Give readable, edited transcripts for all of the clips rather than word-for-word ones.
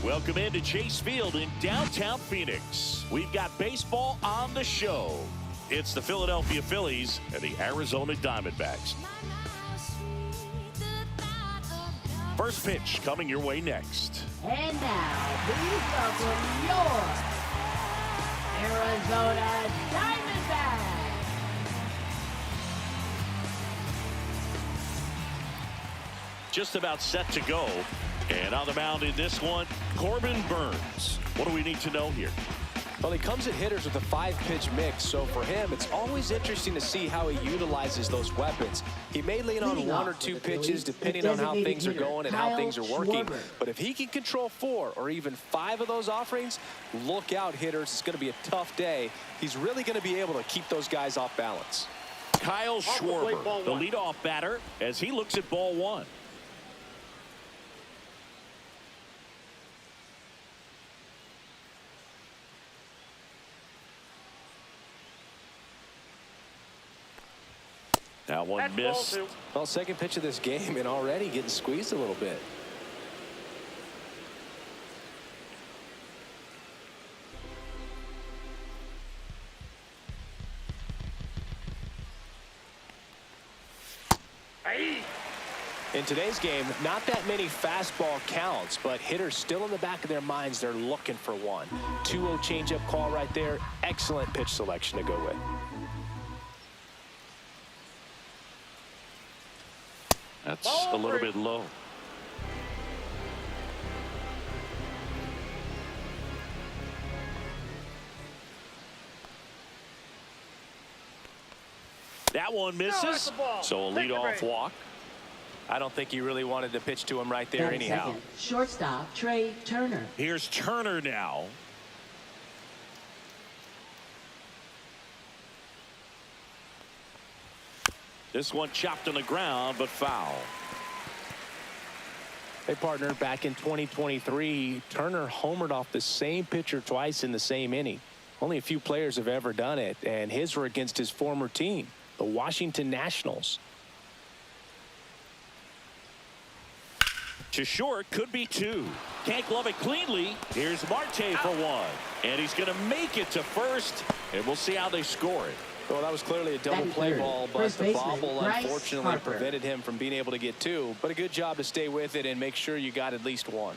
Welcome into Chase Field in downtown Phoenix. We've got baseball on the show. It's the Philadelphia Phillies and the Arizona Diamondbacks. First pitch coming your way next. And now, please welcome your Arizona Diamondbacks. Just about set to go. And on the mound in this one, Corbin Burnes. What do we need to know here? Well, he comes at hitters with a 5-pitch mix, so for him, it's always interesting to see how he utilizes those weapons. He may lean on 1 or 2 pitches depending on how things are going and how things are working. But if he can control 4 or even 5 of those offerings, look out, hitters. It's going to be a tough day. He's really going to be able to keep those guys off balance. Kyle Schwarber, the leadoff batter, as he looks at ball 1. That one missed. Well, second pitch of this game and already getting squeezed a little bit. In today's game, not that many fastball counts, but hitters still in the back of their minds, they're looking for one. 2-0 changeup call right there. Excellent pitch selection to go with. That's a little bit low. That one misses. So a leadoff walk. I don't think he really wanted to pitch to him right there anyhow. Second, shortstop Trey Turner. Here's Turner now. This one chopped on the ground, but foul. Hey, partner, back in 2023, Turner homered off the same pitcher twice in the same inning. Only a few players have ever done it, and his were against his former team, the Washington Nationals. To short, could be 2. Can't glove it cleanly. Here's Marte for 1. And he's going to make it to first, and we'll see how they score it. Well, that was clearly a double play ball, but the bobble unfortunately prevented him from being able to get 2. But a good job to stay with it and make sure you got at least 1.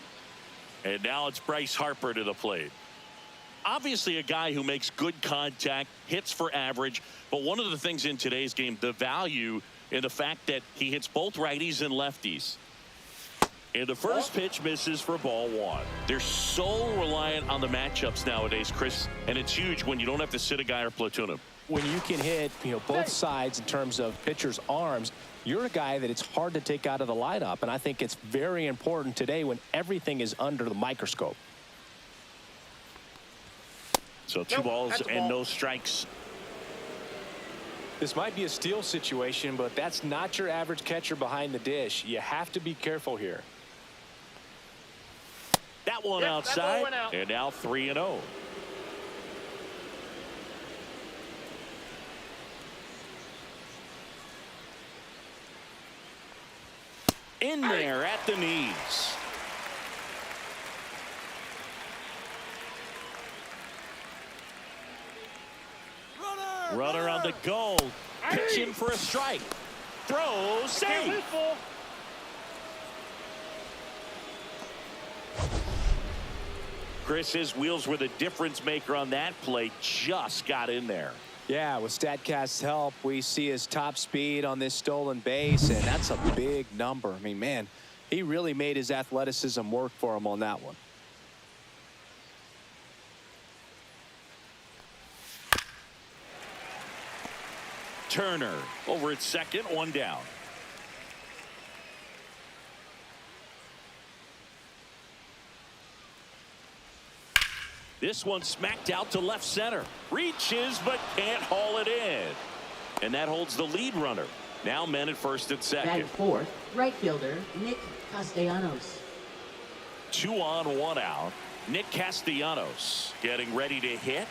And now it's Bryce Harper to the plate. Obviously a guy who makes good contact, hits for average, but one of the things in today's game, the value in the fact that he hits both righties and lefties. And the first pitch misses for ball 1. They're so reliant on the matchups nowadays, Chris, and it's huge when you don't have to sit a guy or platoon him. When you can hit, both sides in terms of pitchers' arms, you're a guy that it's hard to take out of the lineup, and I think it's very important today when everything is under the microscope. So 2 balls and no strikes. This might be a steal situation, but that's not your average catcher behind the dish. You have to be careful here. That one outside, and now 3-0. In there at the knees. Runner on the go. Pitch in for a strike. Throw, save. Chris, his wheels were the difference maker on that play. Just got in there. Yeah, with StatCast's help, we see his top speed on this stolen base, and that's a big number. I mean, man, he really made his athleticism work for him on that one. Turner over at second, 1 down. This one smacked out to left center. Reaches but can't haul it in. And that holds the lead runner. Now men at first and second. Batting fourth, right fielder Nick Castellanos. 2 on, 1 out. Nick Castellanos getting ready to hit.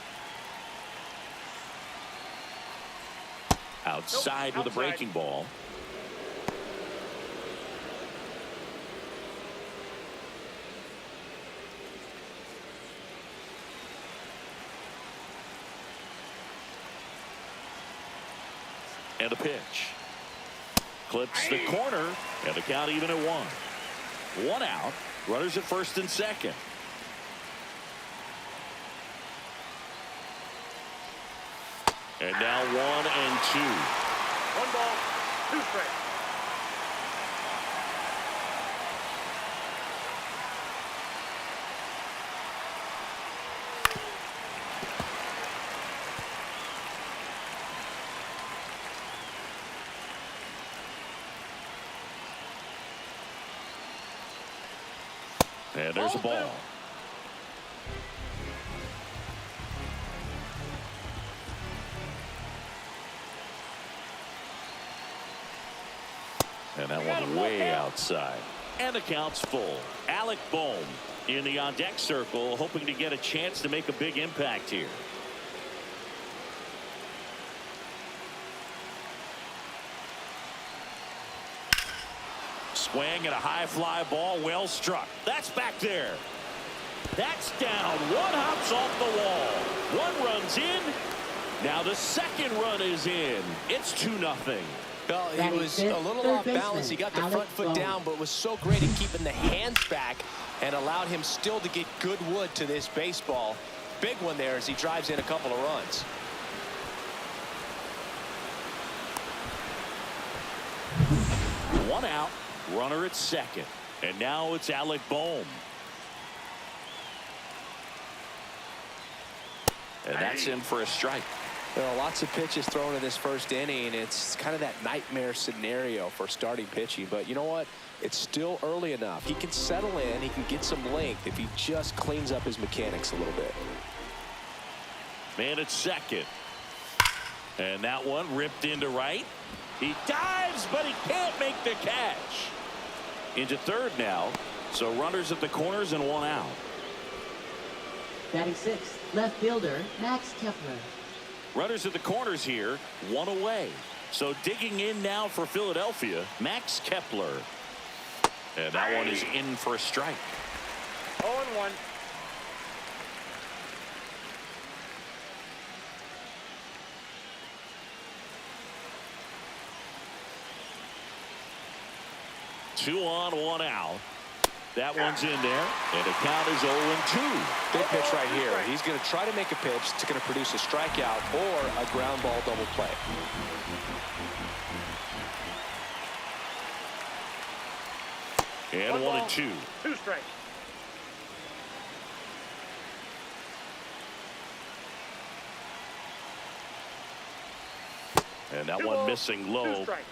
Outside with a breaking ball. And a pitch. Clips the corner, and the count even at 1. 1 out. Runners at first and second. And now 1 and 2. 1 ball, 2 strikes. And there's a ball. And that one way outside. And the count's full. Alec Bohm in the on-deck circle, hoping to get a chance to make a big impact here. Swing and a high fly ball, well struck. That's back there. That's down. 1 hops off the wall. 1 runs in. Now the second run is in. It's 2-0. Well, he was a little off balance. He got the front foot down, but was so great at keeping the hands back and allowed him still to get good wood to this baseball. Big one there as he drives in a couple of runs. One out, runner at second. And now it's Alec Bohm. And that's in for a strike. There are lots of pitches thrown in this first inning. It's kind of that nightmare scenario for starting pitching. But you know what? It's still early enough. He can settle in. He can get some length if he just cleans up his mechanics a little bit. Man at second. And that one ripped into right. He dives, but he can't make the catch. Into third now. So runners at the corners and 1 out. Batting 6th, left fielder, Max Kepler. Runners at the corners here, 1 away. So digging in now for Philadelphia, Max Kepler. And that one is in for a strike. 0-1. Two on, 1 out. That one's in there, and the count is 0-2. Big pitch right here. He's going to try to make a pitch that's going to produce a strikeout or a ground ball double play. And 1 and 2. 2 strikes. And that 2 one balls, missing 2 low. strikes.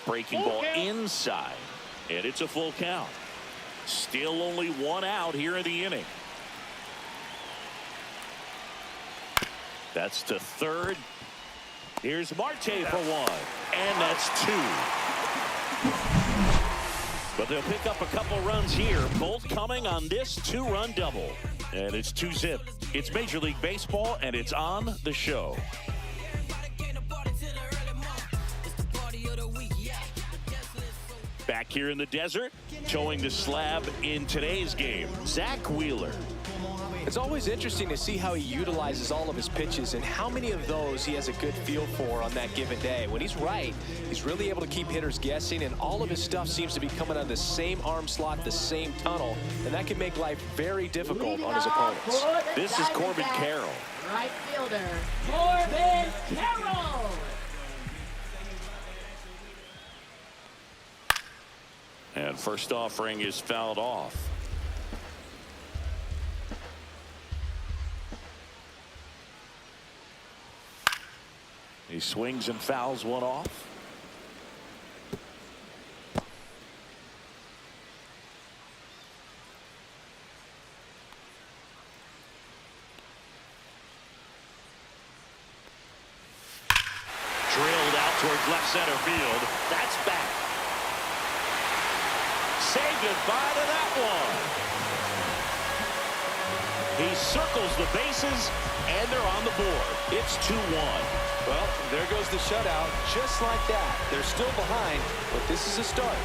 Breaking ball inside, and it's a full count. Still only 1 out here in the inning. That's to third. Here's Marte for 1, and that's 2. But they'll pick up a couple runs here, both coming on this 2-run double. And it's 2-zip. It's Major League Baseball, and it's on the show. Back here in the desert, towing the slab in today's game, Zach Wheeler. It's always interesting to see how he utilizes all of his pitches and how many of those he has a good feel for on that given day. When he's right, he's really able to keep hitters guessing, and all of his stuff seems to be coming out of the same arm slot, the same tunnel, and that can make life very difficult on his opponents. This is Corbin Carroll. Right fielder, Corbin Carroll. And first offering is fouled off. He swings and fouls one off. Drilled out towards left center field. That's back. goodbye to that one. He circles the bases, and they're on the board. It's 2-1. Well, there goes the shutout. Just like that. They're still behind, but this is a start.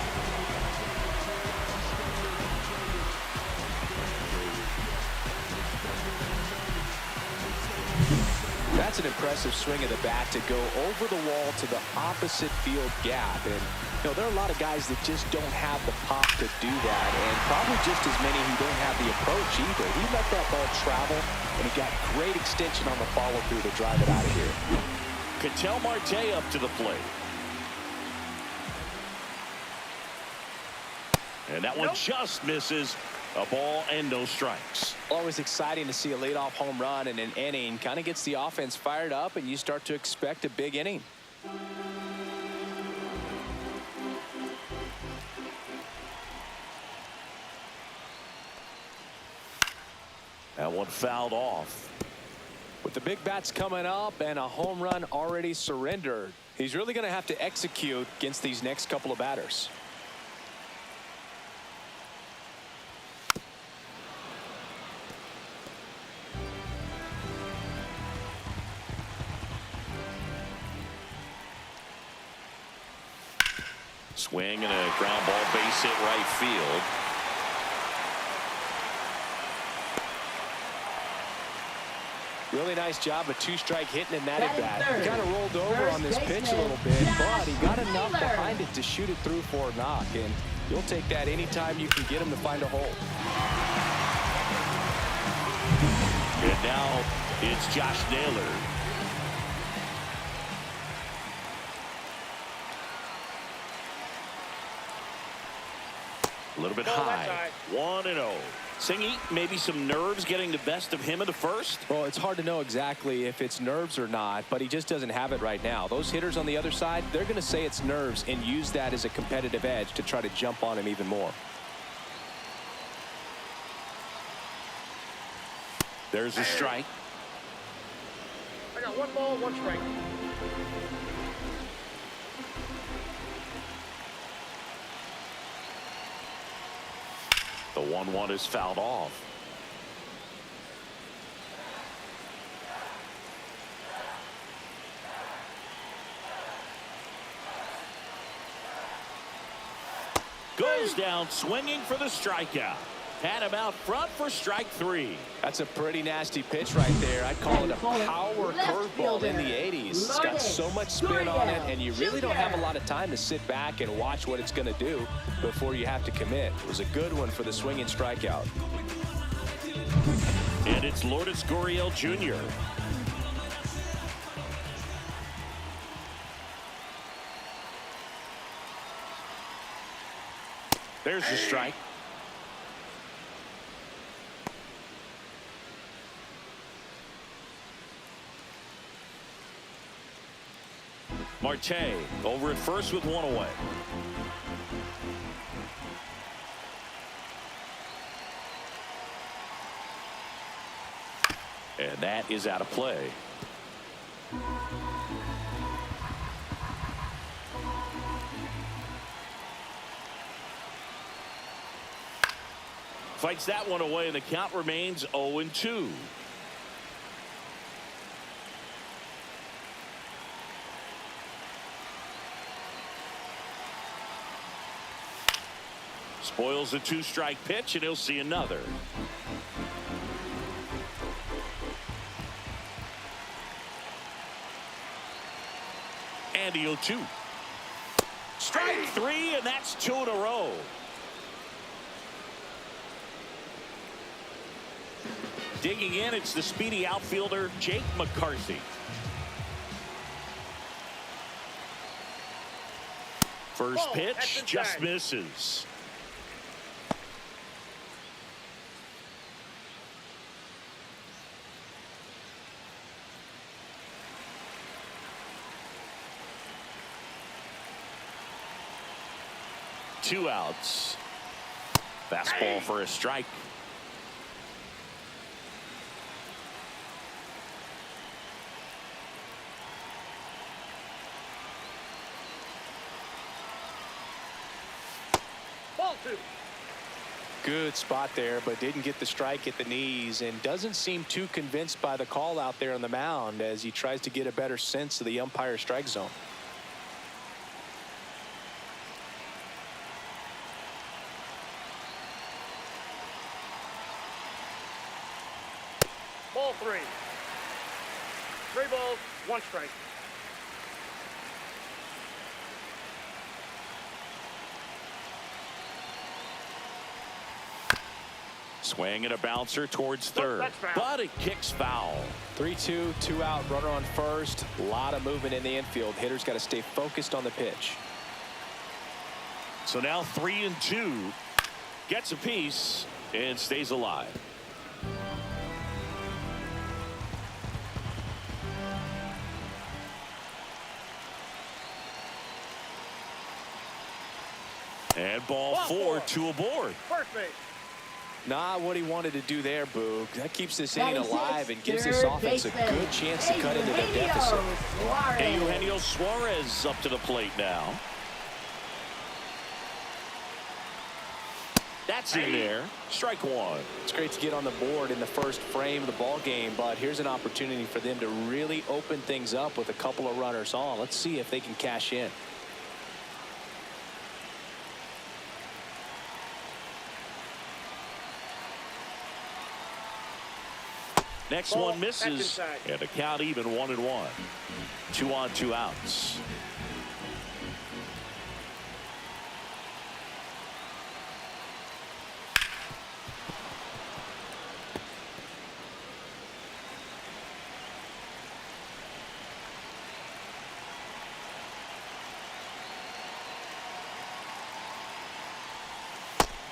That's an impressive swing of the bat to go over the wall to the opposite field gap. And, you know, there are a lot of guys that just don't have the pop to do that, and probably just as many who don't have the approach either. He let that ball travel, and he got great extension on the follow-through to drive it out of here. Ketel Marte up to the plate. And that one just misses. A ball and no strikes. Always exciting to see a leadoff home run in an inning. Kind of gets the offense fired up, and you start to expect a big inning. That one fouled off. With the big bats coming up and a home run already surrendered, he's really going to have to execute against these next couple of batters. Swing and a ground ball, base hit right field. Really nice job of two-strike hitting in that at bat. He kind of rolled over on this pitch a little bit, but he got enough behind it to shoot it through for a knock, and you'll take that anytime you can get him to find a hole. And now it's Josh Naylor. A little bit high. 1-0. Singy, maybe some nerves getting the best of him in the first? Well, it's hard to know exactly if it's nerves or not, but he just doesn't have it right now. Those hitters on the other side, they're going to say it's nerves and use that as a competitive edge to try to jump on him even more. There's a strike. I got 1 ball, 1 strike. The 1-1 is fouled off. Goes down swinging for the strikeout. Had him out front for strike 3. That's a pretty nasty pitch right there. I'd call it a power curveball in the 80s. It's got so much spin on it, and you really don't have a lot of time to sit back and watch what it's going to do before you have to commit. It was a good one for the swinging strikeout. And it's Lourdes Gurriel Jr. There's the strike. Marte over at first with 1 away. And that is out of play. Fights that one away, and the count remains 0-2. Spoils a 2-strike pitch, and he'll see another. And he'll 2. Strike 3, and that's 2 in a row. Digging in, it's the speedy outfielder, Jake McCarthy. First pitch just misses. Two outs. Fastball for a strike. Ball 2. Good spot there, but didn't get the strike at the knees, and doesn't seem too convinced by the call out there on the mound as he tries to get a better sense of the umpire strike zone. Ball 3. 3 balls, 1 strike. Swing and a bouncer towards third, but it kicks foul. 3-2, 2 out, runner on first. A lot of movement in the infield. Hitter's got to stay focused on the pitch. So now 3-2, gets a piece and stays alive. And ball 4, 2 aboard. First base. Not what he wanted to do there, Boog. That keeps this inning alive and gives this offense a good chance to cut into their deficit. Eugenio Suarez up to the plate now. That's in there. Strike 1. It's great to get on the board in the first frame of the ball game, but here's an opportunity for them to really open things up with a couple of runners on. Let's see if they can cash in. Next one misses, and the count even 1-1. 2 on, 2 outs.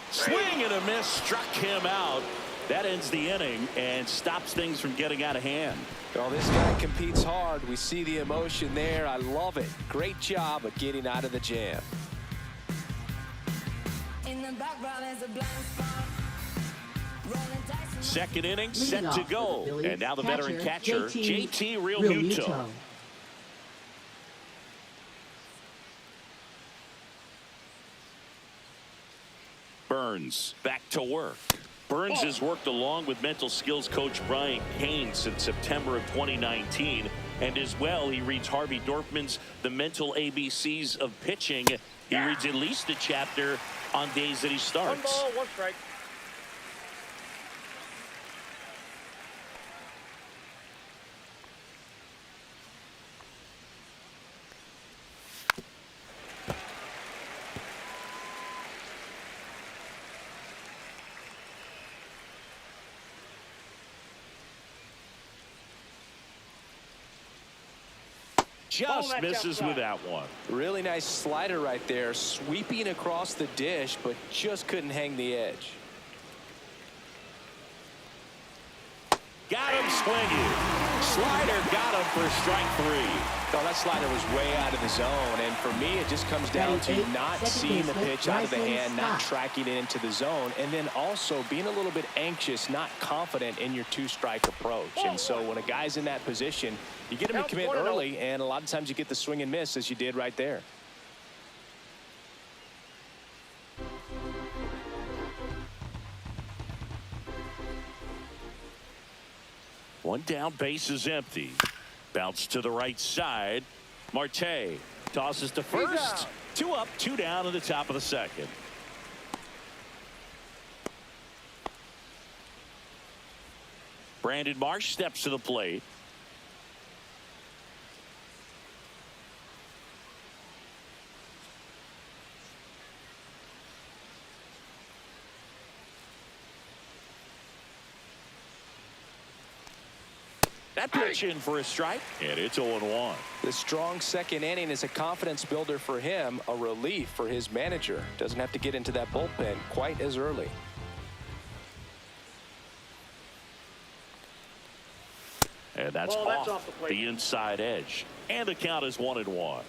Swing and a miss, struck him out. That ends the inning and stops things from getting out of hand. Well, this guy competes hard. We see the emotion there. I love it. Great job of getting out of the jam. In the background is a blind spot. Second inning set to go. And now the veteran catcher, JT Realmuto. Burns back to work. Burns has worked along with mental skills coach Brian Kane since September of 2019. And as well, he reads Harvey Dorfman's The Mental ABCs of Pitching. He reads at least a chapter on days that he starts. 1 ball, 1 strike. Just misses with that one. Really nice slider right there, sweeping across the dish, but just couldn't hang the edge. Got him swinging. Slider got him for strike 3. Oh, that slider was way out of the zone, and for me, it just comes down to not seeing the pitch out of the hand, not tracking it into the zone, and then also being a little bit anxious, not confident in your 2-strike approach. And so when a guy's in that position, you get him to commit early, and a lot of times you get the swing and miss as you did right there. One down, base is empty. Bounce to the right side. Marte tosses to first. 2 up, 2 down in the top of the second. Brandon Marsh steps to the plate. That pitch in for a strike, and it's 0-1. The strong second inning is a confidence builder for him, a relief for his manager. Doesn't have to get into that bullpen quite as early. And that's off the inside edge. And the count is 1-1.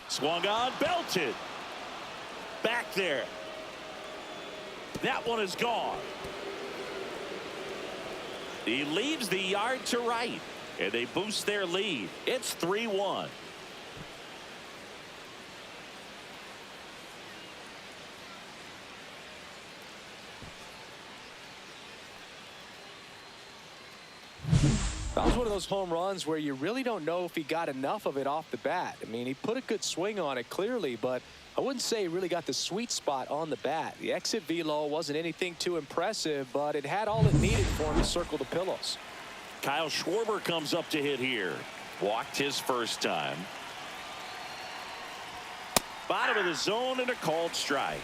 Swung on, belted. Back there. That one is gone. He leaves the yard to right, and they boost their lead. It's 3-1. That was one of those home runs where you really don't know if he got enough of it off the bat. I mean, he put a good swing on it clearly, but I wouldn't say he really got the sweet spot on the bat. The exit velo wasn't anything too impressive, but it had all it needed for him to circle the pillows. Kyle Schwarber comes up to hit here. Walked his first time. Bottom of the zone and a called strike.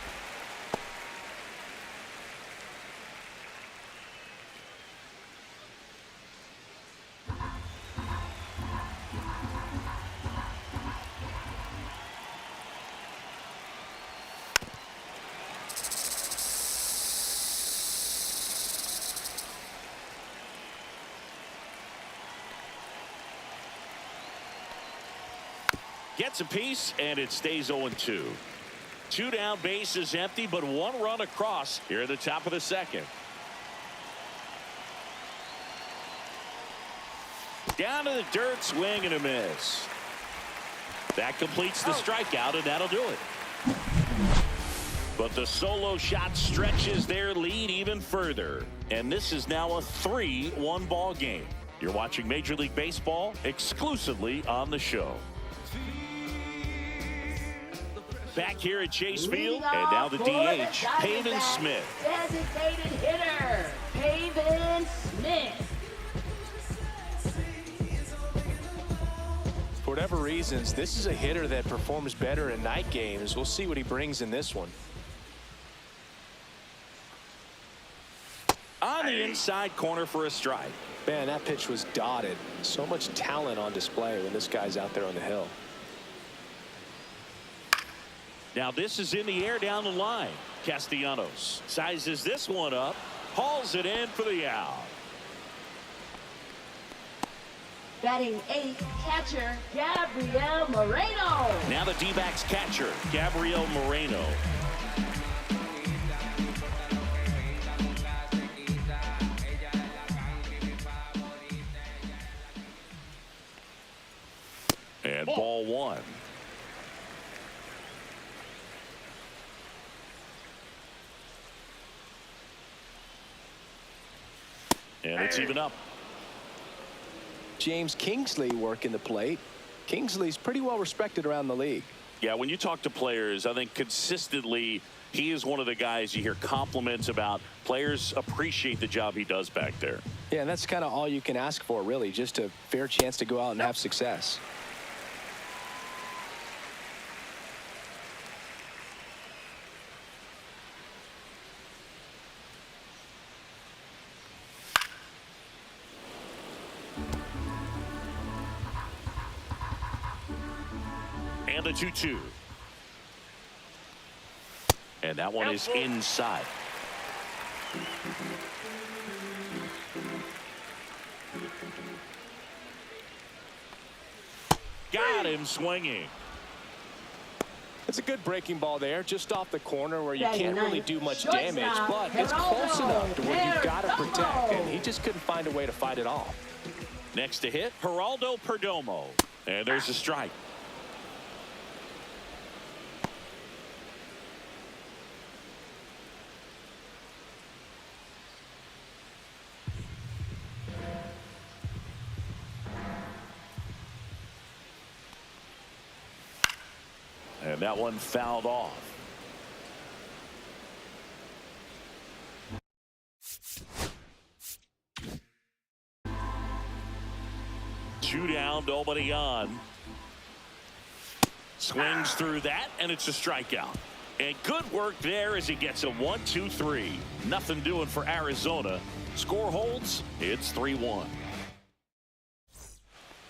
Gets a piece, and it stays 0-2. 2 down, bases empty, but 1 run across here at the top of the second. Down to the dirt, swing and a miss. That completes the strikeout, and that'll do it. But the solo shot stretches their lead even further, and this is now a 3-1 ball game. You're watching Major League Baseball exclusively on the show. Back here at Chase Field, and now the DH, Pavin Smith. Designated hitter, Pavin Smith. For whatever reasons, this is a hitter that performs better in night games. We'll see what he brings in this one. On the inside corner for a strike. Man, that pitch was dotted. So much talent on display when this guy's out there on the hill. Now this is in the air down the line. Castellanos sizes this one up, hauls it in for the out. Batting 8th, catcher Gabriel Moreno. Now the D-backs catcher, Gabriel Moreno. And ball 1. And it's even up. James Kingsley working the plate. Kingsley's pretty well respected around the league. Yeah, when you talk to players, I think consistently he is one of the guys you hear compliments about. Players appreciate the job he does back there. Yeah, and that's kind of all you can ask for, really, just a fair chance to go out and have success. And the 2-2. And that one is inside. Got him swinging. It's a good breaking ball there, just off the corner where you can't really do much damage, but it's close enough to where you've got to protect, and he just couldn't find a way to fight it off. Next to hit, Geraldo Perdomo. And there's a strike. And that one fouled off. Two down, nobody on. Swings through that, and it's a strikeout. And good work there as he gets a 1-2-3. Nothing doing for Arizona. Score holds, it's 3-1.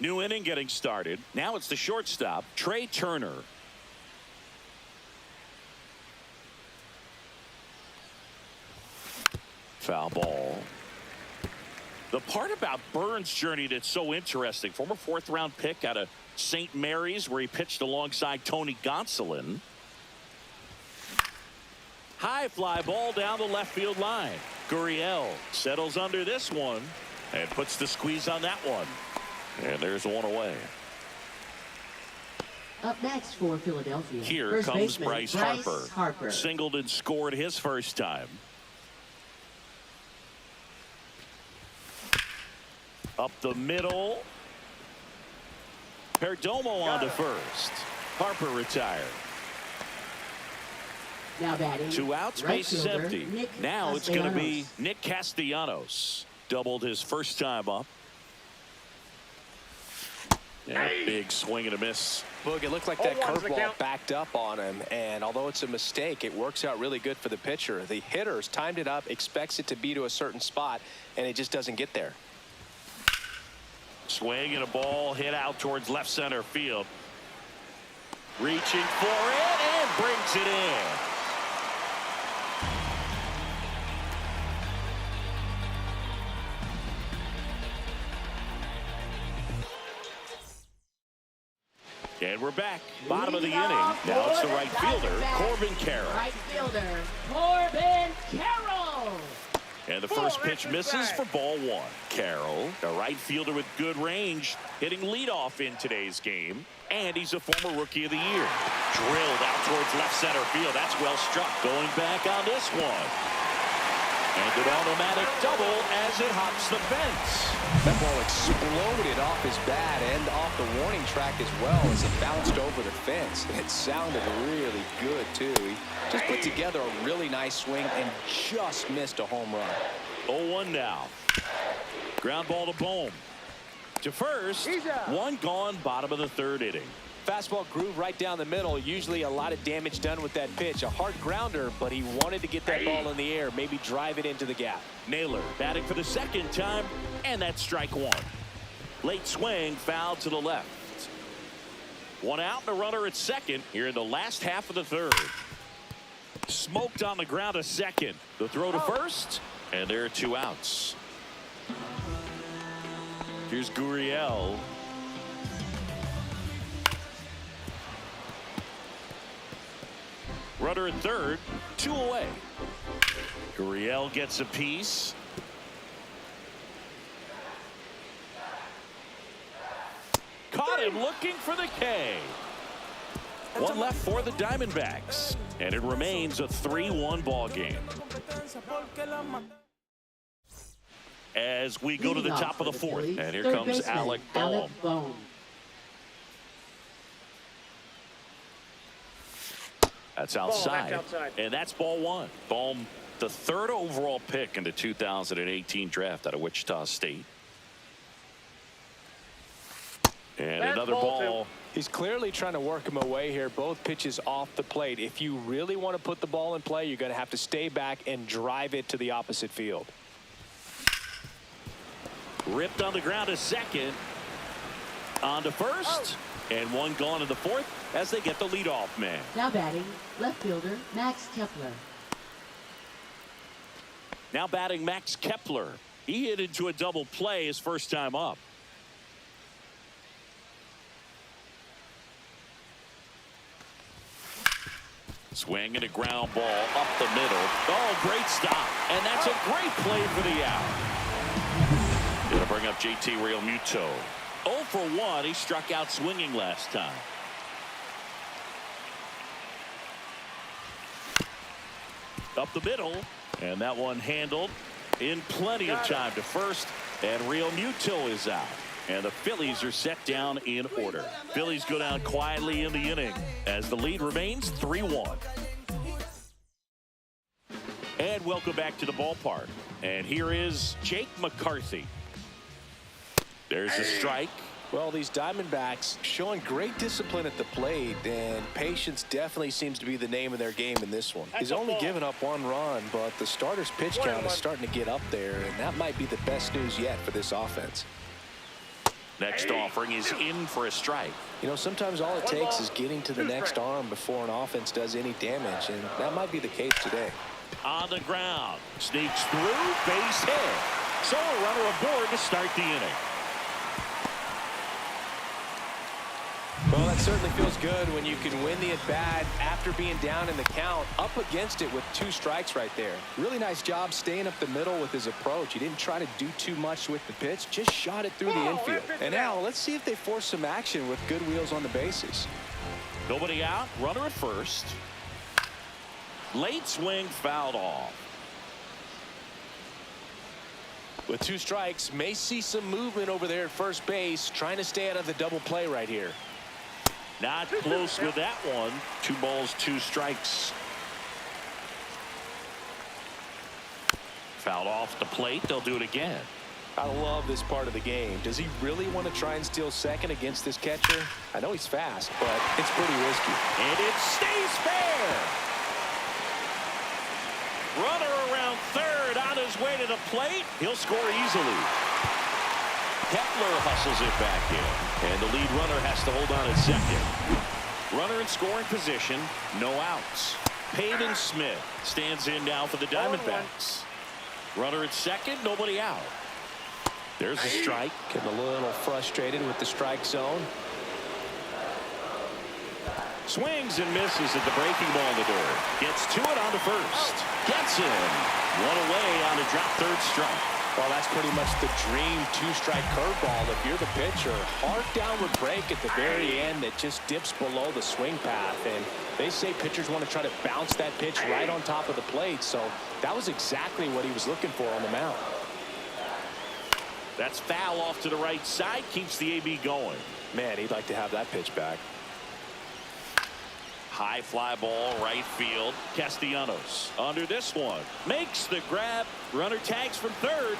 New inning getting started. Now it's the shortstop, Trey Turner. Foul ball. The part about Burns' journey that's so interesting, former 4th-round pick out of St. Mary's where he pitched alongside Tony Gonsolin. High fly ball down the left field line. Gurriel settles under this one and puts the squeeze on that one. And there's one away. Up next for Philadelphia. Here First comes baseman, Bryce Harper. Singled and scored his first time. Up the middle. Perdomo on to first. Harper retired. Now batting. 2 outs, right base is fielder, empty. Nick Now it's going to be Castellanos. Nick Castellanos. Doubled his first time up. Yeah, big swing and a miss. Boog, it looked like that 0-1's the curveball count. backed up on him, and although it's a mistake, it works out really good for the pitcher. The hitter's timed it up, expects it to be to a certain spot, and it just doesn't get there. Swing and a ball hit out towards left center field. Reaching for it and brings it in. And we're back. Bottom of the inning. Now it's the right fielder, Corbin Carroll. Right fielder, Corbin Carroll. And the first pitch misses for ball 1. Carroll, a right fielder with good range, hitting leadoff in today's game. And he's a former Rookie of the Year. Drilled out towards left center field. That's well struck. Going back on this one. And an automatic double as it hops the fence. That ball exploded off his bat and off the warning track as well as it bounced over the fence. It sounded really good, too. He just put together a really nice swing and just missed a home run. 0-1 now. Ground ball to Bohm. To first, one gone, bottom of the 3rd inning. Fastball groove right down the middle. Usually a lot of damage done with that pitch. A hard grounder, but he wanted to get that ball in the air, maybe drive it into the gap. Naylor batting for the 2nd time, and that's strike 1. Late swing, foul to the left. 1 out and a runner at second here in the last half of the 3rd. Smoked on the ground to second. The throw to first, and there are 2 outs. Here's Gurriel. Runner at 3rd, 2 away. Gurriel gets a piece. Caught him looking for the K. 1 left for the Diamondbacks, and it remains a 3-1 ball game. As we go to the top of the 4th, and here comes Alec Bohm. That's outside. And that's ball 1. Bohm, the 3rd overall pick in the 2018 draft out of Wichita State. And another ball. He's clearly trying to work him away here. Both pitches off the plate. If you really want to put the ball in play, you're going to have to stay back and drive it to the opposite field. Ripped on the ground to second. On to first. And 1 gone in the 4th as they get the leadoff man. Now batting, left fielder, Max Kepler. Now batting Max Kepler. He hit into a double play his first time up. Swing and a ground ball up the middle. Oh, great stop. And that's a great play for the out. Gonna bring up JT Realmuto. 0 for 1. He struck out swinging last time. Up the middle. And that one handled in plenty of time to first. And Realmuto is out. And the Phillies are set down in order. Phillies go down quietly in the inning as the lead remains 3-1. And welcome back to the ballpark. And here is Jake McCarthy. There's a strike. Well, these Diamondbacks showing great discipline at the plate, and patience definitely seems to be the name of their game in this one. He's only given up 1 run, but the starter's pitch count is starting to get up there, and that might be the best news yet for this offense. Next offering is in for a strike. You know, sometimes all it takes is getting to the next arm before an offense does any damage, and that might be the case today. On the ground. Sneaks through. Base hit. So a runner aboard to start the inning. Well, that certainly feels good when you can win the at-bat after being down in the count, up against it with 2 strikes right there. Really nice job staying up the middle with his approach. He didn't try to do too much with the pitch, just shot it through the infield. And now let's see if they force some action with good wheels on the bases. Nobody out. Runner at first. Late swing fouled off. With 2 strikes, may see some movement over there at first base, trying to stay out of the double play right here. Not close with that one. 2 balls, 2 strikes. Fouled off the plate. They'll do it again. I love this part of the game. Does he really want to try and steal second against this catcher? I know he's fast, but it's pretty risky. And it stays fair. Runner around third on his way to the plate. He'll score easily. Kepler hustles it back in. And the lead runner has to hold on at second. Runner in scoring position. No outs. Peyton Smith stands in now for the Diamondbacks. Runner at second. Nobody out. There's a strike. Getting a little frustrated with the strike zone. Swings and misses at the breaking ball in the dirt. Gets to it on the first. Gets him. 1 away on a drop third strike. Well, that's pretty much the dream 2-strike curveball. If you're the pitcher, hard downward break at the very end that just dips below the swing path. And they say pitchers want to try to bounce that pitch right on top of the plate. So that was exactly what he was looking for on the mound. That's foul off to the right side. Keeps the AB going. Man, he'd like to have that pitch back. High fly ball right field. Castellanos under this one. Makes the grab. Runner tags from third.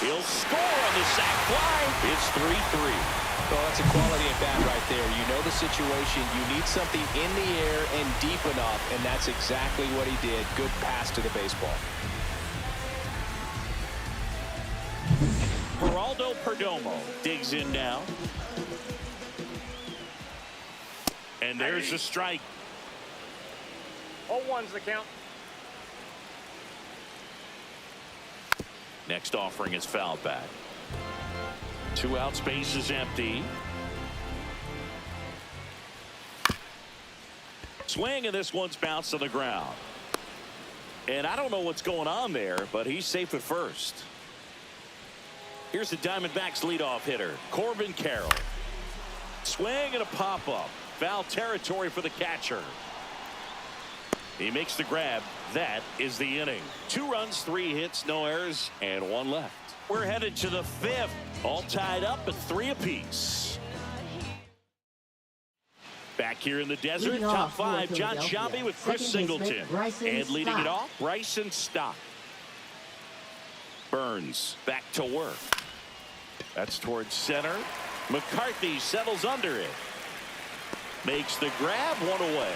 He'll score on the sac fly. It's 3-3. Well, that's a quality at bat right there. You know the situation. You need something in the air and deep enough, and that's exactly what he did. Good pass to the baseball. Geraldo Perdomo digs in now. And there's a strike. 0-1's the count. Next offering is fouled back. 2 outs, base is empty. Swing, and this one's bounced to the ground. And I don't know what's going on there, but he's safe at first. Here's the Diamondbacks leadoff hitter, Corbin Carroll. Swing and a pop-up. Foul territory for the catcher. He makes the grab. That is the inning. 2 runs, 3 hits, no errors, and 1 left. We're headed to the 5th. All tied up at 3 apiece. Back here in the desert, Leading top off for 5, John Philadelphia. Sciambi with Chris Second baseman, Singleton. Bryson And leading it Stott. off, Bryson Stott. Burns back to work. That's towards center. McCarthy settles under it. Makes the grab, 1 away.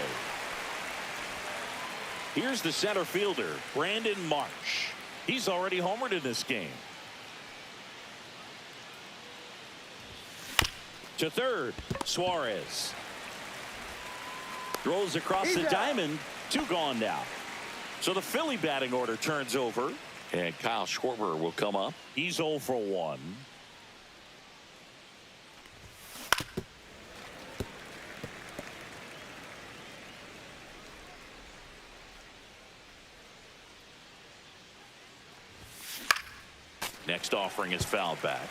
Here's the center fielder, Brandon Marsh. He's already homered in this game. To third, Suarez. Throws across the diamond. 2 gone now. So the Philly batting order turns over. And Kyle Schwarber will come up. He's 0 for 1. Next offering is fouled back.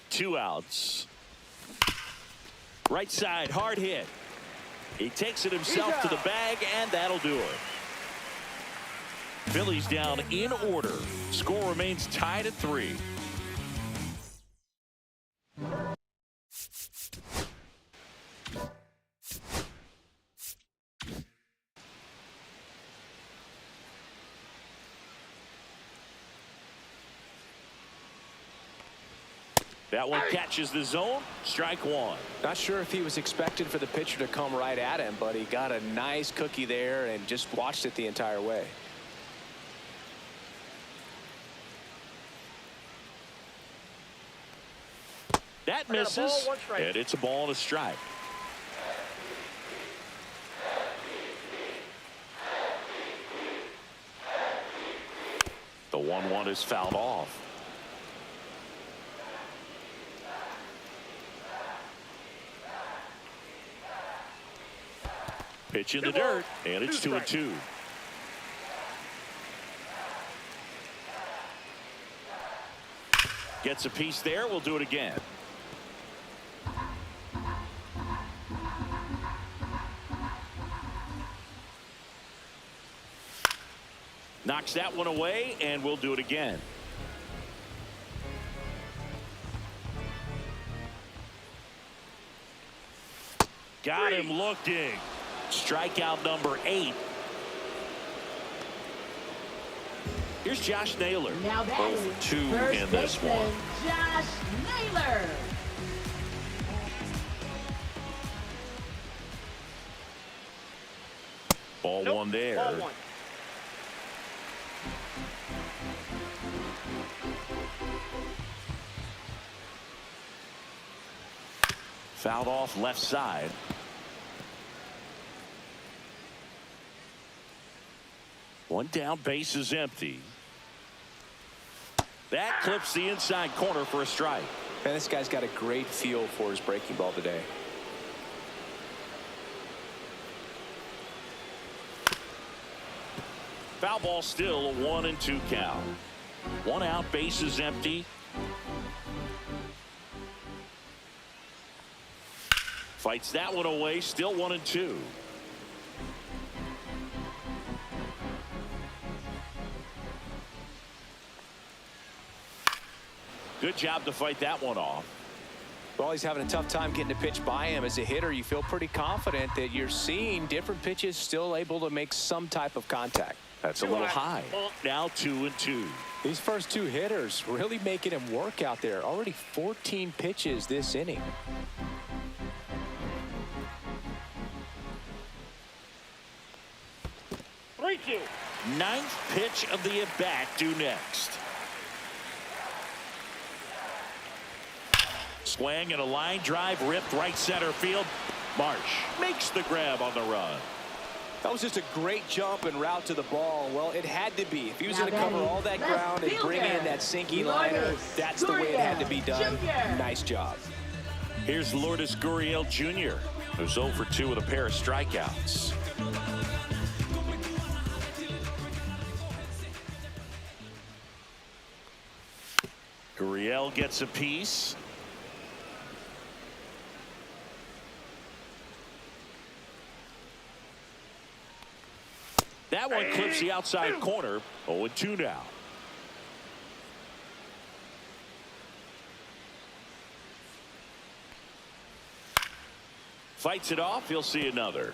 Two outs. Right side, hard hit. He takes it himself to the bag, and that'll do it. Phillies down in order. Score remains tied at 3. That one catches the zone. Strike 1. Not sure if he was expected for the pitcher to come right at him, but he got a nice cookie there and just watched it the entire way. That misses, ball, 1 strike. and it's a ball and a strike. The 1-1 is fouled off. Pitch in the dirt, and it's 2-2. Gets a piece there. We'll do it again. Knocks that one away, and we'll do it again. Got him looking. Strikeout number 8. Here's Josh Naylor. Now batting, 2 first in this baseman, one. Josh Naylor. Ball one there. Ball one. Fouled off left side. One down, base is empty. That clips the inside corner for a strike. Man, this guy's got a great feel for his breaking ball today. Foul ball, still a 1-2 count. One out, base is empty. Fights that one away, still 1-2. Good job to fight that one off. Well, he's having a tough time getting a pitch by him. As a hitter, you feel pretty confident that you're seeing different pitches still able to make some type of contact. That's a little high. Now 2-2. These first 2 hitters really making him work out there. Already 14 pitches this inning. Ninth pitch of the at-bat due next. Swing and a line drive ripped right center field. Marsh makes the grab on the run. That was just a great jump and route to the ball. Well, it had to be. If he was going to cover all that ground and bring in that sinking liner, that's the way it had to be done. Nice job. Here's Lourdes Gurriel Jr., who's 0 for 2 with a pair of strikeouts. Gurriel gets a piece. That one clips the outside corner. 0-2 now. Fights it off. He'll see another.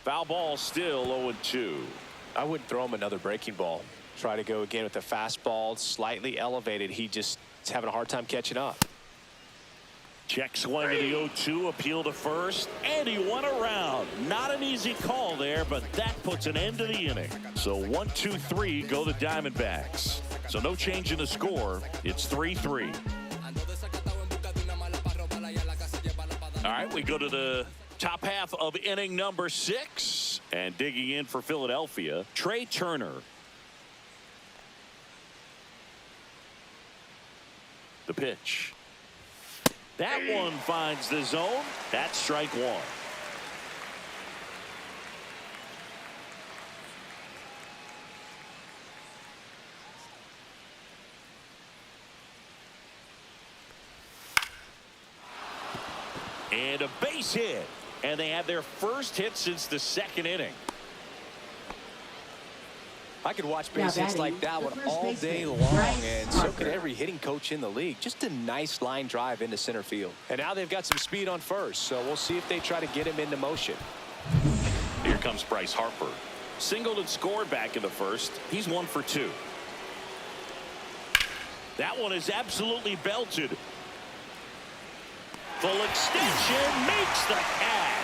Foul ball, still 0-2. I wouldn't throw him another breaking ball. Try to go again with the fastball, slightly elevated. He just is having a hard time catching up. Check swing of the 0-2, appeal to first, and he won around. Not an easy call there, but that puts an end to the inning. So 1-2-3 go the Diamondbacks. So no change in the score. It's 3-3. All right, we go to the top half of inning number 6, and digging in for Philadelphia, Trey Turner. The pitch. That one finds the zone. That's strike 1. And a base hit. And they have their first hit since the 2nd inning. I could watch base hits like that one all day long, and so could every hitting coach in the league. Just a nice line drive into center field. And now they've got some speed on first, so we'll see if they try to get him into motion. Here comes Bryce Harper. Singled and scored back in the first. He's 1 for 2. That one is absolutely belted. Full extension makes the catch.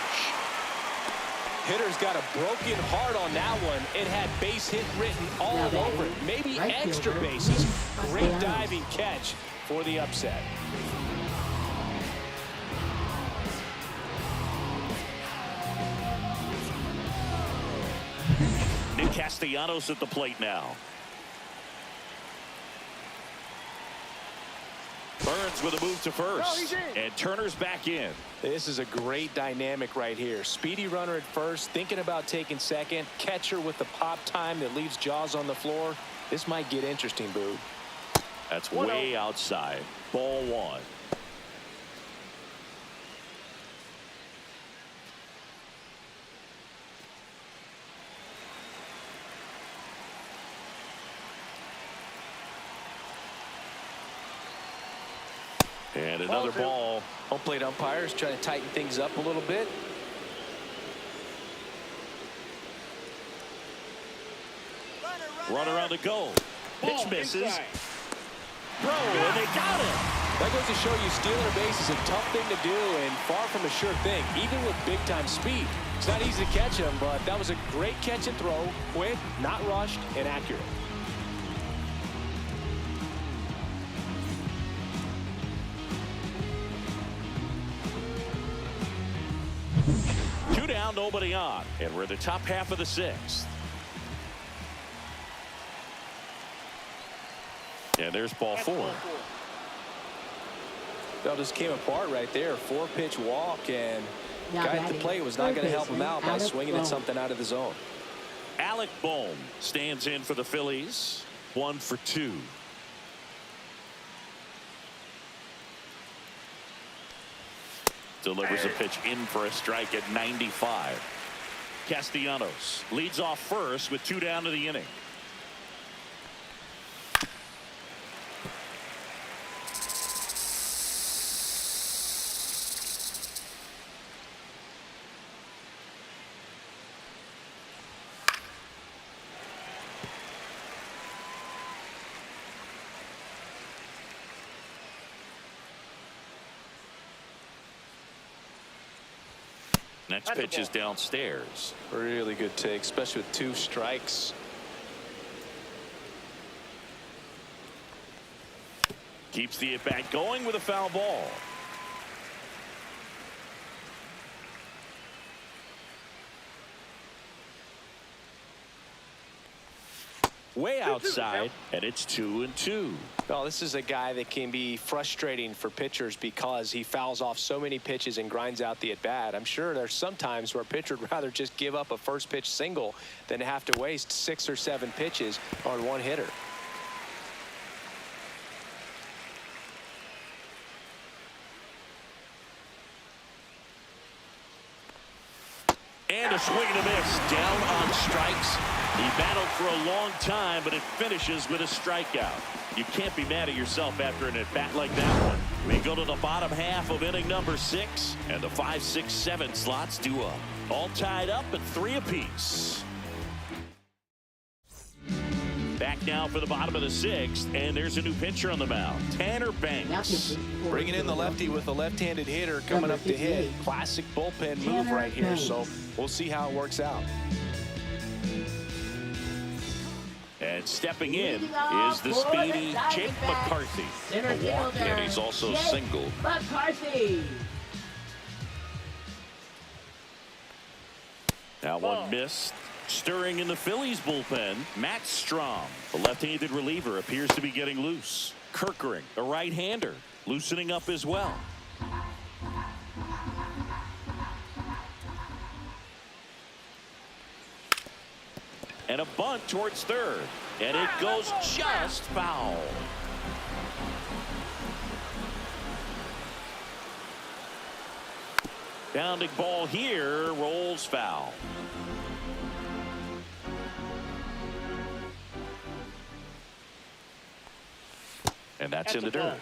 Hitter's got a broken heart on that one. It had base hit written all over it. Maybe extra bases. Great diving catch for the upset. Castellanos at the plate now. Burns with a move to first. And Turner's back in. This is a great dynamic right here. Speedy runner at first, thinking about taking second. Catcher with the pop time that leaves Jaws on the floor. This might get interesting, Boo. That's way outside. Ball one. And another ball. Home plate umpires trying to tighten things up a little bit. Runner on the go. Pitch misses. Throw, and they got it. That goes to show you stealing a base is a tough thing to do and far from a sure thing, even with big-time speed. It's not easy to catch him, but that was a great catch and throw. Quick, not rushed, and accurate. Two down, nobody on. And we're in the top half of the sixth. And there's ball four. That just came apart right there. 4-pitch walk, and guy at the plate was not going to help him out by swinging at something out of the zone. Alec Bohm stands in for the Phillies. 1 for 2. Delivers a pitch in for a strike at 95. Castellanos leads off first with 2 down to the inning. Next pitch is downstairs. Really good take, especially with 2 strikes. Keeps the at-bat going with a foul ball. Way outside, and it's 2-2. Well, this is a guy that can be frustrating for pitchers because he fouls off so many pitches and grinds out the at-bat. I'm sure there's some times where a pitcher would rather just give up a first pitch single than to have to waste 6 or 7 pitches on one hitter. And a swing and a miss. Down on strikes. He battled for a long time, but it finishes with a strikeout. You can't be mad at yourself after an at-bat like that one. We go to the bottom half of inning number 6, and the 5, 6, 7 slots due up. All tied up at 3 apiece. Back now for the bottom of the 6th, and there's a new pitcher on the mound, Tanner Banks. Bringing in the lefty with a left-handed hitter coming up to hit. Classic bullpen move right here, so we'll see how it works out. And stepping in is the speedy Jake McCarthy. And he's also single. McCarthy. Now one missed. Stirring in the Phillies bullpen, Matt Strom. The left-handed reliever appears to be getting loose. Kirkering, the right-hander, loosening up as well. And a bunt towards third. And it goes just foul. Bounding ball here, rolls foul. And that's in the dirt.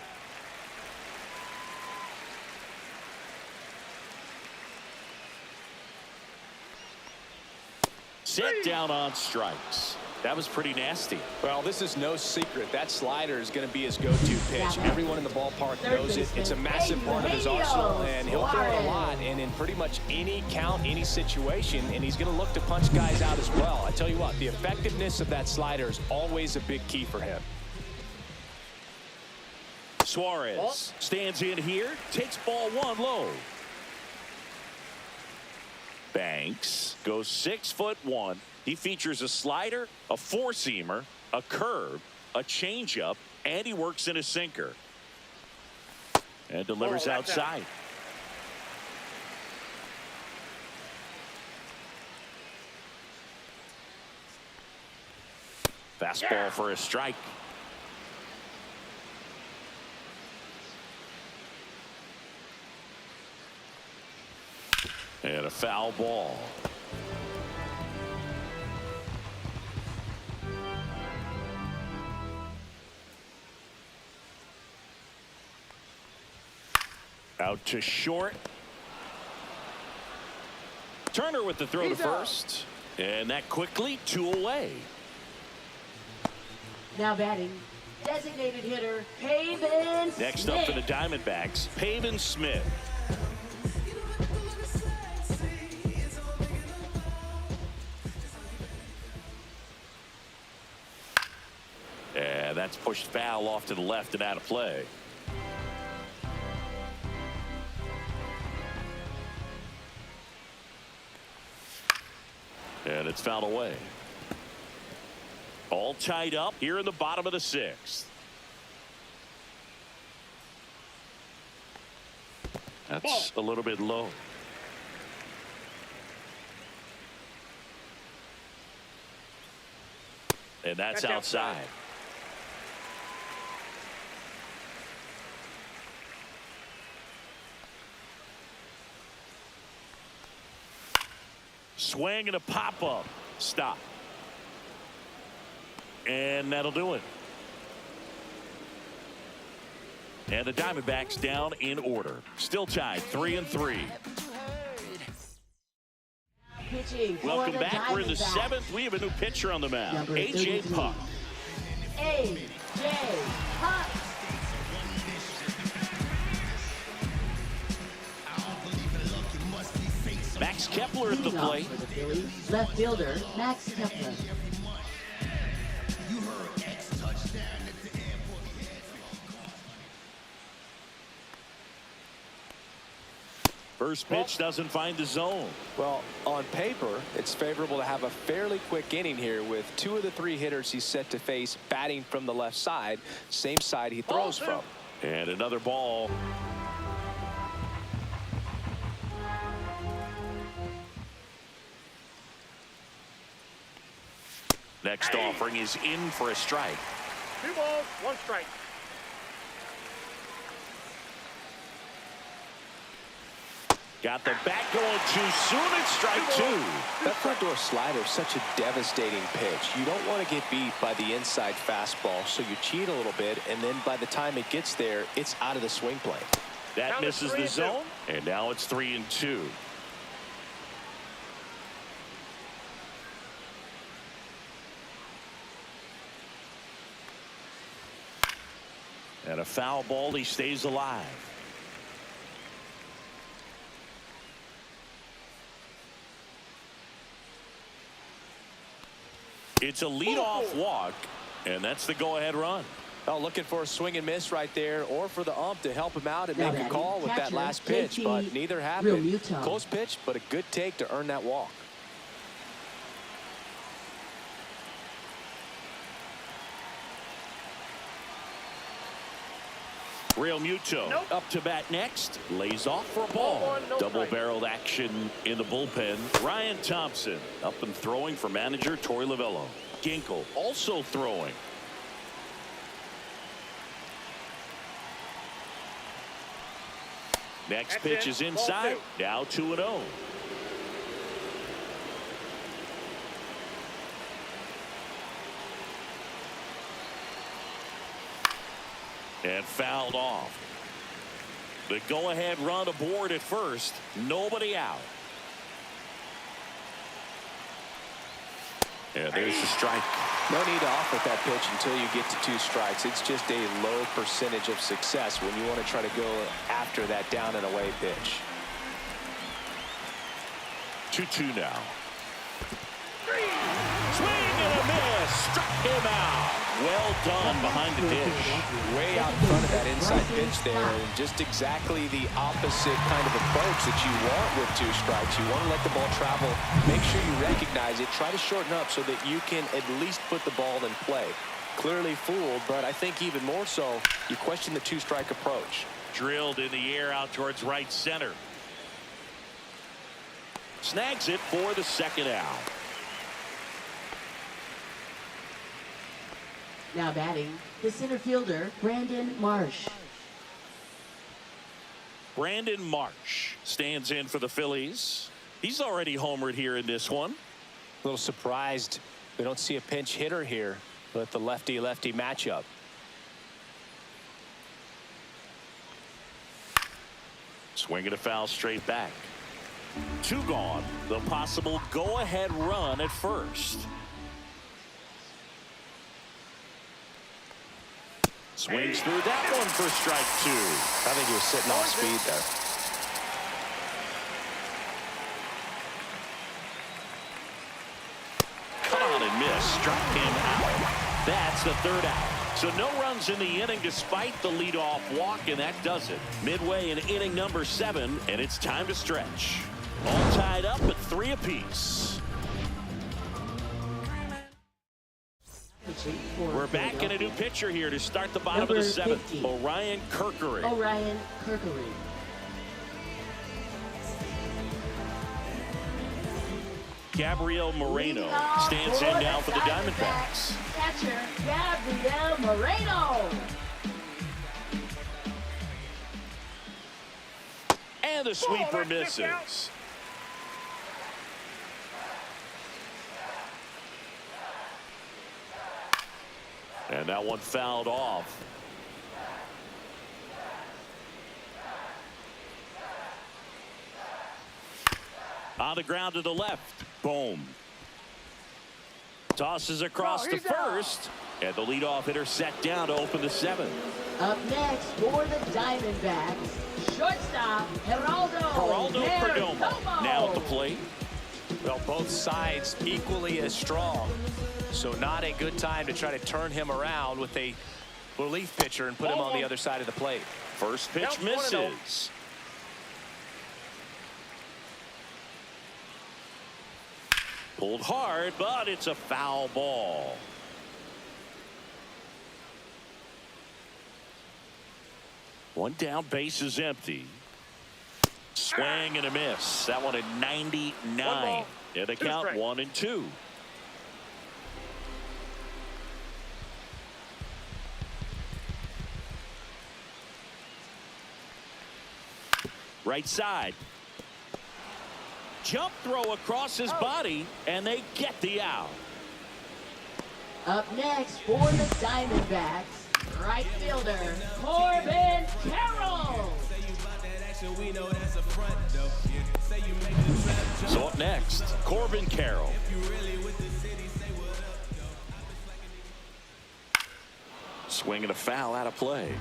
Set down on strikes. That was pretty nasty. Well, this is no secret. That slider is going to be his go-to pitch. Everyone in the ballpark knows it. It's a massive part of his arsenal, and he'll throw it a lot and in pretty much any count, any situation, and he's going to look to punch guys out as well. I tell you what, the effectiveness of that slider is always a big key for him. Suarez stands in here, takes ball 1 low. Banks goes 6'1". He features a slider, a four-seamer, a curve, a changeup, and he works in a sinker. And delivers outside. Fastball for a strike. And a foul ball. Out to short. Turner with the throw to first. And that quickly 2 away. Now batting, designated hitter, Pavin Smith. Next up for the Diamondbacks, Pavin Smith. And that's pushed foul off to the left and out of play. And it's fouled away. All tied up here in the bottom of the 6th. That's a little bit low. And that's outside. Swing and a pop-up. Stop. And that'll do it. And the Diamondbacks down in order. Still tied 3-3. Welcome back. We're in the 7th. We have a new pitcher on the mound. A.J. Puck. A.J. Puck. Max Kepler at the plate. For the Phillies, left fielder Max Kepler. First pitch doesn't find the zone. Well, on paper, it's favorable to have a fairly quick inning here with 2 of the 3 hitters he's set to face batting from the left side, same side he throws from. And another ball. Next offering is in for a strike. 2 balls, 1 strike. Got the bat going too soon. It's strike 2. That front door slider is such a devastating pitch. You don't want to get beat by the inside fastball, so you cheat a little bit, and then by the time it gets there, it's out of the swing plane. That misses the zone, and now it's 3-2. And a foul ball. He stays alive. It's a leadoff walk, and that's the go-ahead run. Oh, looking for a swing and miss right there, or for the ump to help him out and make a call with that last pitch, but neither happened. Close pitch, but a good take to earn that walk. Real Muto up to bat next. Lays off for a ball. Double-barreled action in the bullpen. Ryan Thompson up and throwing for manager Torey Lovullo. Ginkel also throwing. Next pitch is inside. Now 2-0. And fouled off. The go-ahead run aboard at first. Nobody out. And there's the strike. No need to offer that pitch until you get to 2 strikes. It's just a low percentage of success when you want to try to go after that down and away pitch. 2-2 now. Swing and a miss. Struck him out. Well done behind the dish. Way out in front of that inside pitch there, and just exactly the opposite kind of approach that you want with 2 strikes. You want to let the ball travel, make sure you recognize it, try to shorten up so that you can at least put the ball in play. Clearly fooled, but I think even more so, you question the 2-strike approach. Drilled in the air out towards right center. Snags it for the 2nd out. Now batting, the center fielder, Brandon Marsh. Brandon Marsh stands in for the Phillies. He's already homered here in this one. A little surprised we don't see a pinch hitter here with the lefty-lefty matchup. Swinging a foul straight back. 2 gone. The possible go-ahead run at first. Swings through that one for strike 2. I think he was sitting off speed there. Caught and missed. Struck him out. That's the 3rd out. So no runs in the inning despite the leadoff walk, and that does it. Midway in inning number 7, and it's time to stretch. All tied up at 3 apiece. We're back in a new pitcher here to start the bottom of the 7th. 50. Orion Kirkery. Orion Kirkery. Gabriel Moreno stands in now for the Diamondbacks. Catcher Gabriel Moreno. And the sweeper misses. And that one fouled off. On the ground to the left. Boom. Tosses across to first. And the leadoff hitter set down to open the 7th. Up next for the Diamondbacks, shortstop Geraldo Perdomo now at the plate. Well, both sides equally as strong. So not a good time to try to turn him around with a relief pitcher and put him on the other side of the plate. First pitch misses. Pulled hard, but it's a foul ball. One down, base is empty. Swing and a miss. That one at 99. And the count 1-2. Right side. Jump throw across his body, and they get the out. Up next for the Diamondbacks, right fielder Corbin Carroll. So up next, Corbin Carroll. Swinging a foul out of play.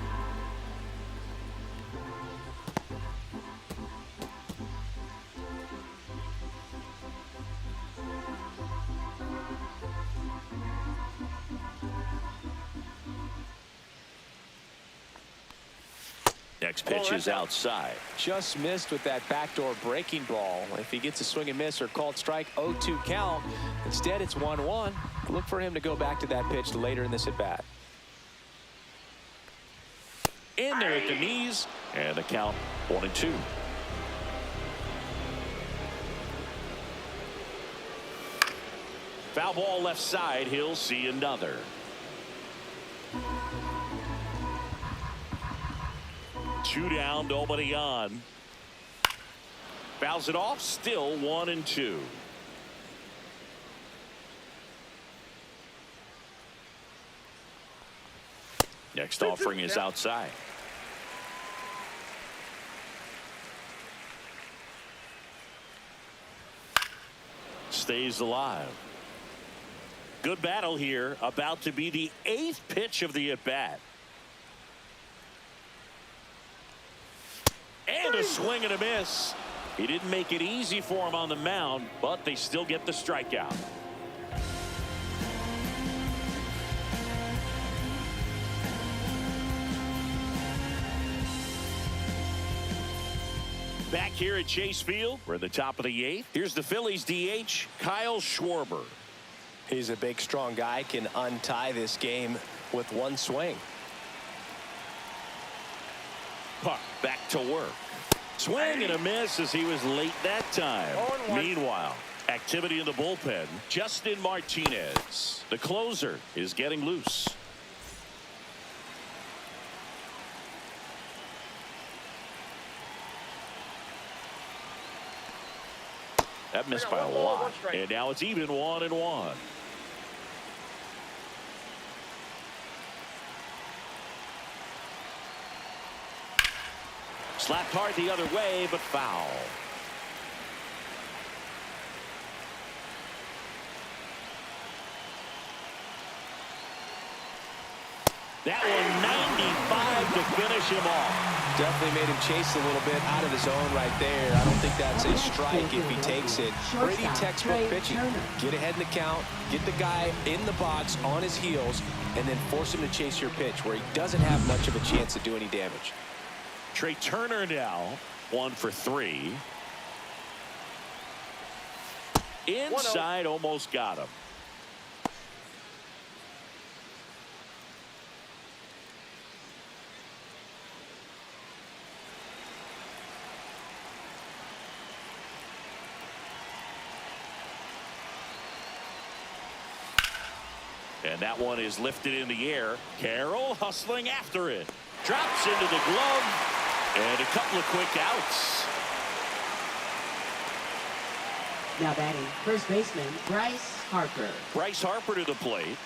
Next pitch is outside. Just missed with that backdoor breaking ball. If he gets a swing and miss or called strike, 0-2 count. Instead, it's 1-1. Look for him to go back to that pitch later in this at bat. In there at the knees, and the count 1-2. Foul ball left side. He'll see another. Two down, nobody on. Fouls it off, still 1-2. Next offering is outside. Stays alive. Good battle here, about to be the 8th pitch of the at-bat. And a swing and a miss. He didn't make it easy for him on the mound, but they still get the strikeout. Back here at Chase Field, we're at the top of the 8th. Here's the Phillies DH, Kyle Schwarber. He's a big, strong guy, can untie this game with one swing. Puck back to work. Swing and a miss as he was late that time. Meanwhile, activity in the bullpen. Justin Martinez, the closer, is getting loose. That missed by a lot. And now it's even 1-1. Slapped hard the other way, but foul. That one 95 to finish him off. Definitely made him chase a little bit out of his zone right there. I don't think that's a strike if he takes it. Pretty textbook pitching. Get ahead in the count, get the guy in the box on his heels, and then force him to chase your pitch where he doesn't have much of a chance to do any damage. Trey Turner now 1 for 3. Inside, almost got him. And that one is lifted in the air. Carroll hustling after it. Drops into the glove. And a couple of quick outs. Now batting, first baseman Bryce Harper. Bryce Harper to the plate.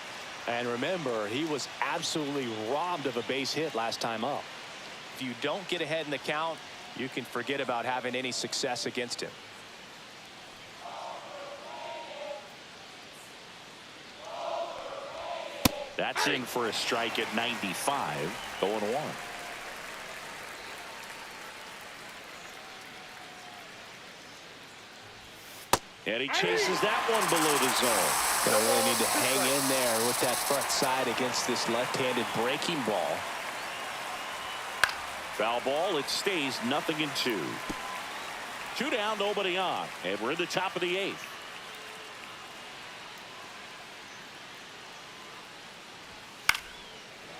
And remember, he was absolutely robbed of a base hit last time up. If you don't get ahead in the count, you can forget about having any success against him. That's in for a strike at 95, going 1. And he chases that one below the zone. Gonna really need to hang in there with that front side against this left-handed breaking ball. Foul ball, it stays 0-2. 2 down, nobody on. And we're in the top of the 8th.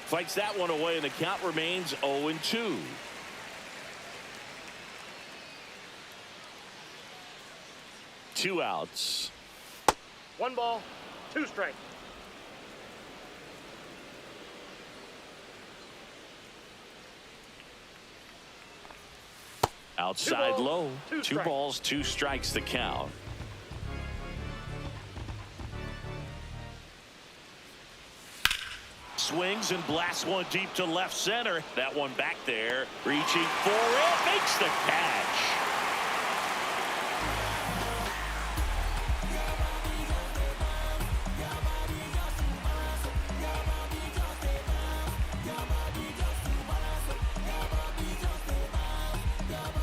Fights that one away, and the count remains 0-2. Two outs. 1 ball, 2 strikes. Outside low. 2 2 balls, 2 strikes the count. Swings and blasts one deep to left center. That one back there, reaching for it, makes the catch.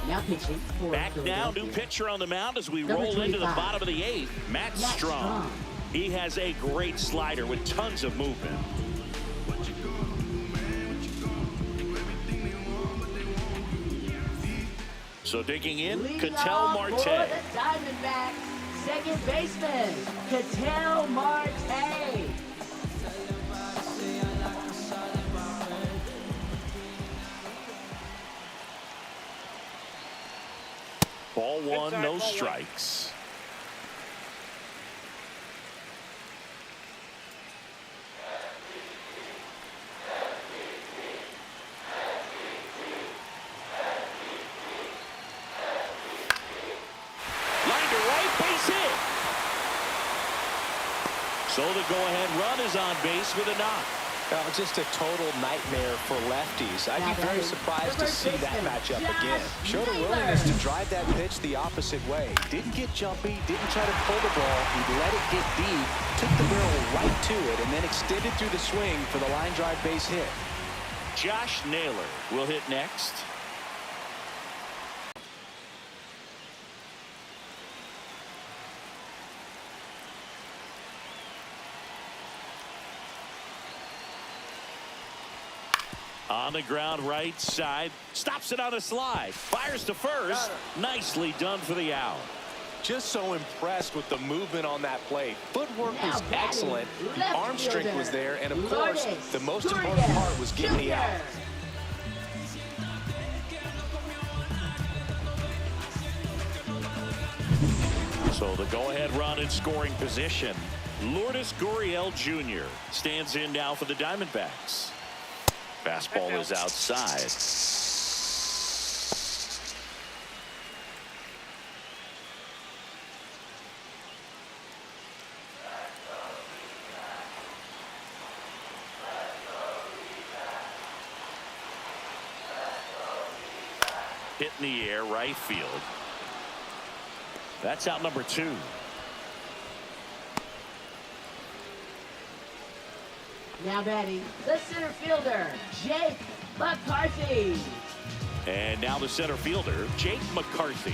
Now pitching for Back now, new pitcher on the mound as we roll into the bottom of the 8th. Matt Strong. He has a great slider with tons of movement. So digging in, Ketel Marte. For the Diamondbacks, second baseman, Ketel Marte. Ball 1, no strikes. So the go-ahead run is on base with a knock. Just a total nightmare for lefties. I'd be very surprised to see that matchup again. Showed a willingness to drive that pitch the opposite way. Didn't get jumpy, didn't try to pull the ball. He let it get deep, took the barrel right to it, and then extended through the swing for the line drive base hit. Josh Naylor will hit next. On the ground right side. Stops it on a slide. Fires to first. Nicely done for the out. Just so impressed with the movement on that play. Footwork was excellent. The arm strength was there. And, of course, the most important part was getting the out. So the go-ahead run in scoring position. Lourdes Gurriel Jr. stands in now for the Diamondbacks. Fastball is outside. Hit in the air, right field. That's out number 2. Now batting, the center fielder, Jake McCarthy. And now the center fielder, Jake McCarthy.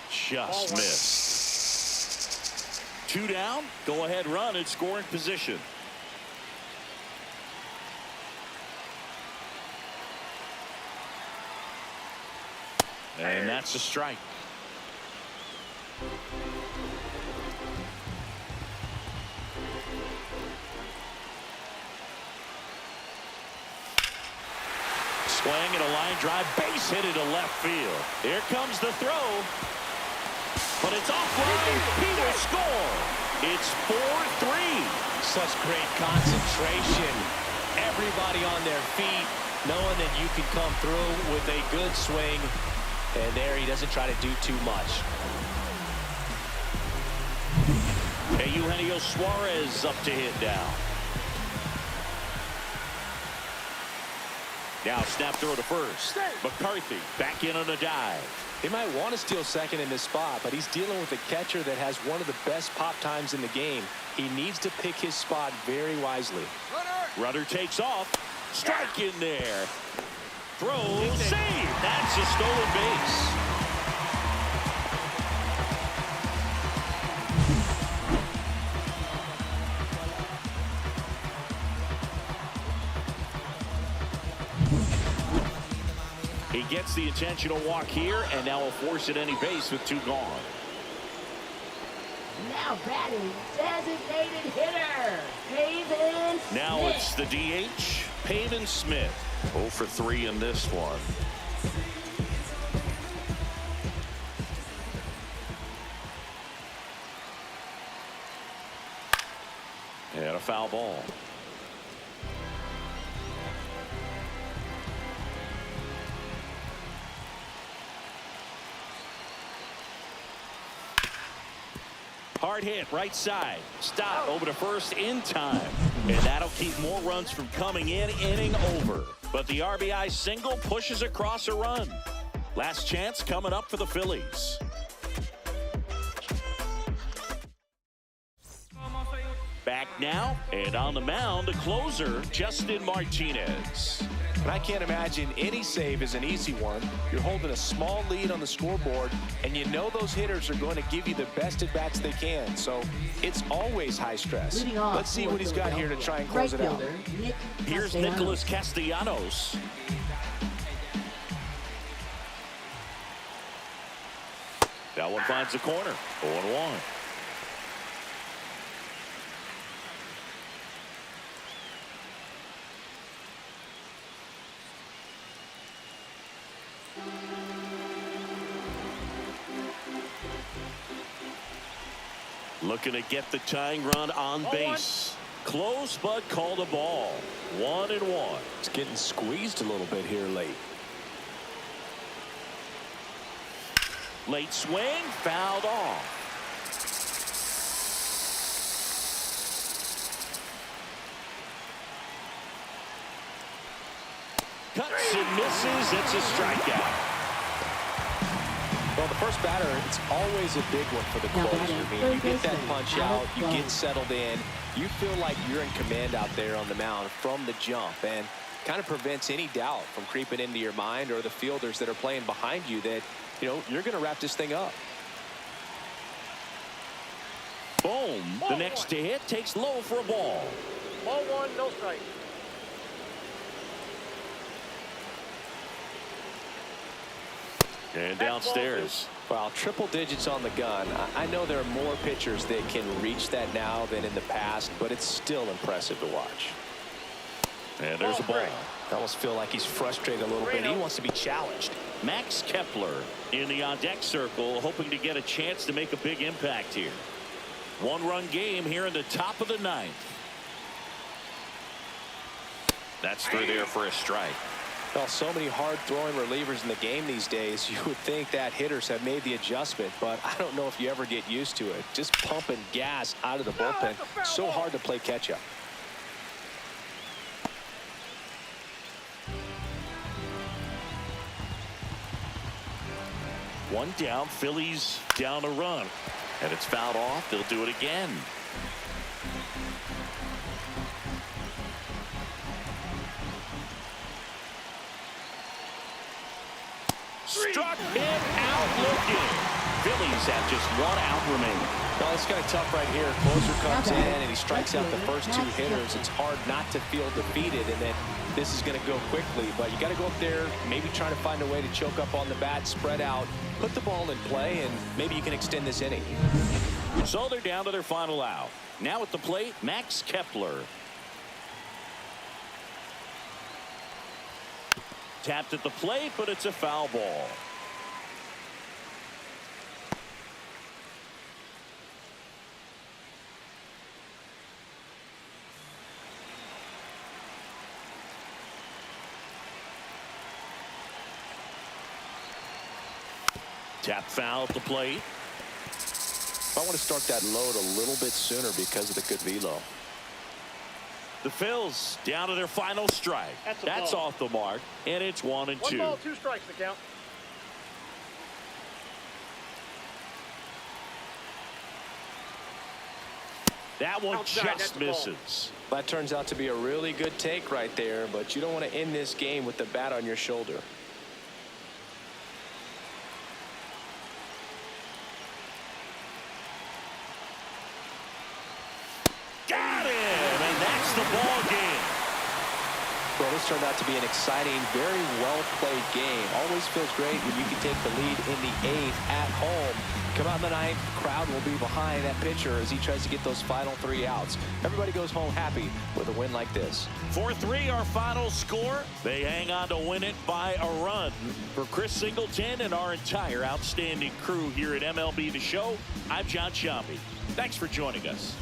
Just missed. 2 down. Go ahead run in scoring position. And that's a strike. Swing and a line drive, base hit into left field. Here comes the throw. But it's offline. He will score. It's 4-3. Such great concentration. Everybody on their feet, knowing that you can come through with a good swing. And there he doesn't try to do too much. Hey, Eugenio Suarez up to hit now. Now snap throw to first. McCarthy back in on a dive. They might want to steal second in this spot, but he's dealing with a catcher that has one of the best pop times in the game. He needs to pick his spot very wisely. Runner takes off. Strike in there. Throw, save. That's a stolen base. He gets the intentional walk here, and now will force at any base with 2 gone. Now batting, designated hitter, Pavin Smith. Now it's the DH, Pavin Smith. 0 for 3 in this one. And a foul ball. Hard hit, right side. Stop over to first in time. And that'll keep more runs from coming in, inning over. But the RBI single pushes across a run. Last chance coming up for the Phillies. Back now, and on the mound, the closer, Justin Martinez. And I can't imagine any save is an easy one. You're holding a small lead on the scoreboard, and you know those hitters are going to give you the best at-bats they can. So it's always high stress. Let's see what he's got here to try and close it out. Here's Nicholas Castellanos. That one finds the corner. 0-1. Looking to get the tying run on base. Close, but called a ball. 1-1. It's getting squeezed a little bit here late. Late swing, fouled off. Cuts and misses. It's a strikeout. Well, the first batter, it's always a big one for the closer. I mean, you get that punch out, you get settled in, you feel like you're in command out there on the mound from the jump, and kind of prevents any doubt from creeping into your mind or the fielders that are playing behind you that, you know, you're going to wrap this thing up. Boom. The next to hit takes low for a ball. Ball one, no strike. And downstairs. Wow, triple digits on the gun. I know there are more pitchers that can reach that now than in the past, but it's still impressive to watch. And there's a ball. I almost feel like he's frustrated a little bit. He wants to be challenged. Max Kepler in the on-deck circle, hoping to get a chance to make a big impact here. One-run game here in the top of the ninth. That's through there for a strike. Well, so many hard-throwing relievers in the game these days, you would think that hitters have made the adjustment, but I don't know if you ever get used to it. Just pumping gas out of the bullpen, so hard to play catch-up. One down, Phillies down a run. And it's fouled off. They'll do it again. Struck him out looking. Phillies have just 1 out remaining. Well, it's kind of tough right here. Closer comes in and he strikes out the first 2 hitters. It's hard not to feel defeated, and then this is going to go quickly. But you got to go up there, maybe try to find a way to choke up on the bat, spread out, put the ball in play, and maybe you can extend this inning. So they're down to their final out. Now at the plate, Max Kepler. Tapped at the plate, but it's a foul ball. Tap foul at the plate. I want to start that load a little bit sooner because of the good velo. The Phils down to their final strike. That's off the mark, and it's 1-2. 1 ball, 2 strikes to count. That one Outside, just misses. That turns out to be a really good take right there, but you don't want to end this game with the bat on your shoulder. Got him, and that's the ball game. Well, this turned out to be an exciting, very well-played game. Always feels great when you can take the lead in the 8th at home. Come out in the 9th, the crowd will be behind that pitcher as he tries to get those final 3 outs. Everybody goes home happy with a win like this. 4-3 our final score. They hang on to win it by a run. For Chris Singleton and our entire outstanding crew here at MLB The Show, I'm John Sciambi. Thanks for joining us.